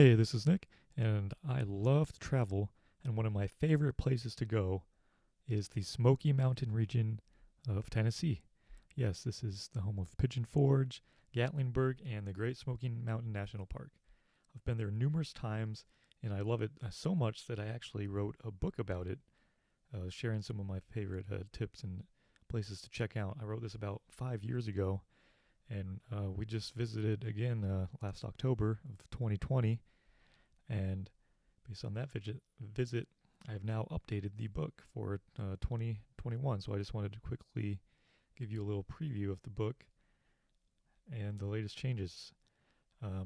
Hey, this is Nick, and I love to travel, and one of my favorite places to go is the Smoky Mountain region of Tennessee. Yes, this is the home of Pigeon Forge, Gatlinburg, and the Great Smoky Mountain National Park. I've been there numerous times, and I love it so much that I actually wrote a book about it, sharing some of my favorite tips and places to check out. I wrote this about 5 years ago, and we just visited again last October of 2020, and based on that visit, I have now updated the book for 2021. So I just wanted to quickly give you a little preview of the book and the latest changes.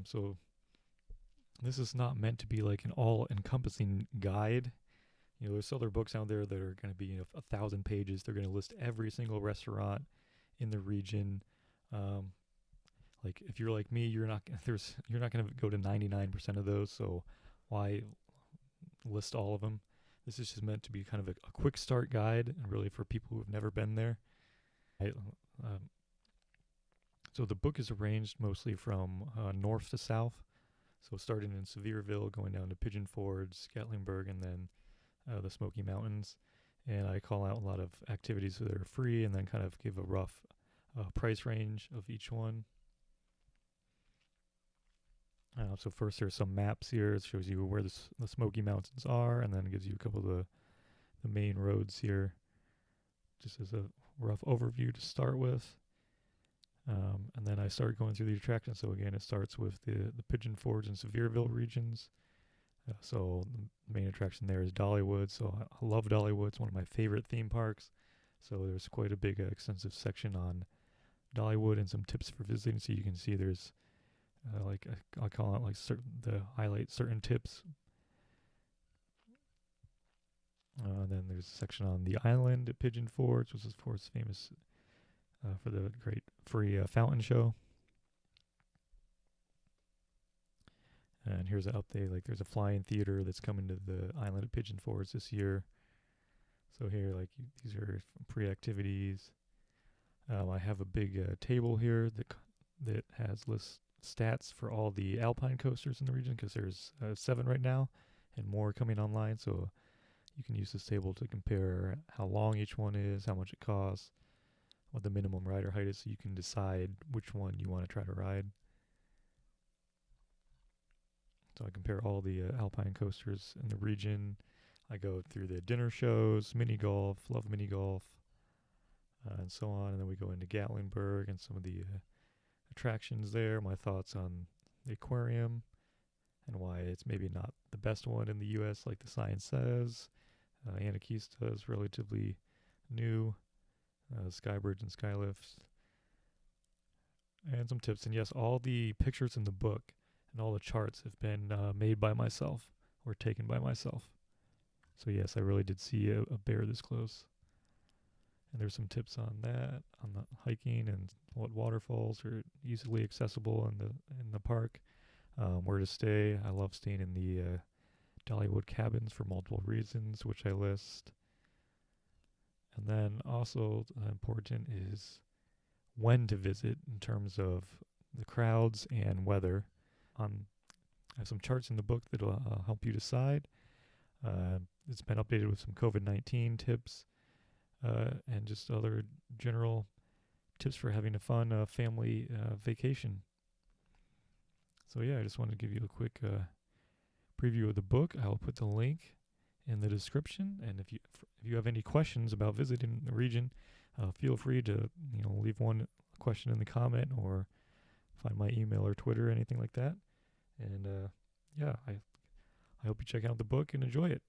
So this is not meant to be like an all-encompassing guide. You know, there's other books out there that are going to be 1,000 pages. They're going to list every single restaurant in the region. Um, like if you're like me, you're not going to go to 99% of those. So why list all of them? This is just meant to be kind of a quick start guide, and really for people who have never been there. I, um, so the book is arranged mostly from north to south. So starting in Sevierville, going down to Pigeon Forge, Gatlinburg, and then the Smoky Mountains. And I call out a lot of activities that are free, and then kind of give a rough price range of each one. So first, there's some maps here. It shows you where the Smoky Mountains are, and then gives you a couple of the main roads here, just as a rough overview to start with. And then I start going through the attractions. So again, it starts with the Pigeon Forge and Sevierville regions. So the main attraction there is Dollywood. So I love Dollywood. It's one of my favorite theme parks. So there's quite a big, extensive section on Dollywood and some tips for visiting. So you can see there's I'll call it like the highlight certain tips. Then there's a section on the island at Pigeon Forge, which is of course famous for the great free fountain show. And here's an update. Like there's a flying theater that's coming to the island of Pigeon Forge this year. So here, these are pre-activities. I have a big table here that has lists stats for all the alpine coasters in the region, because there's 7 right now and more coming online. So you can use this table to compare how long each one is, how much it costs, what the minimum rider height is, so you can decide which one you want to try to ride. So I compare all the alpine coasters in the region. I go through the dinner shows, mini golf, love mini golf, and so on. And then we go into Gatlinburg and some of the attractions there, my thoughts on the aquarium and why it's maybe not the best one in the U.S. like the sign says. Anakista is relatively new. Skybridge and skylifts. And some tips. And yes, all the pictures in the book and all the charts have been made by myself or taken by myself. So yes, I really did see a bear this close. And there's some tips on that, on the hiking and what waterfalls are easily accessible in the park, where to stay. I love staying in the Dollywood cabins for multiple reasons, which I list. And then also important is when to visit in terms of the crowds and weather. I have some charts in the book that will help you decide. It's been updated with some COVID-19 tips and just other general tips for having a fun family vacation. So yeah, I just wanted to give you a quick preview of the book. I'll put the link in the description, and if you have any questions about visiting the region, feel free to leave one question in the comment or find my email or Twitter or anything like that. And yeah, I hope you check out the book and enjoy it.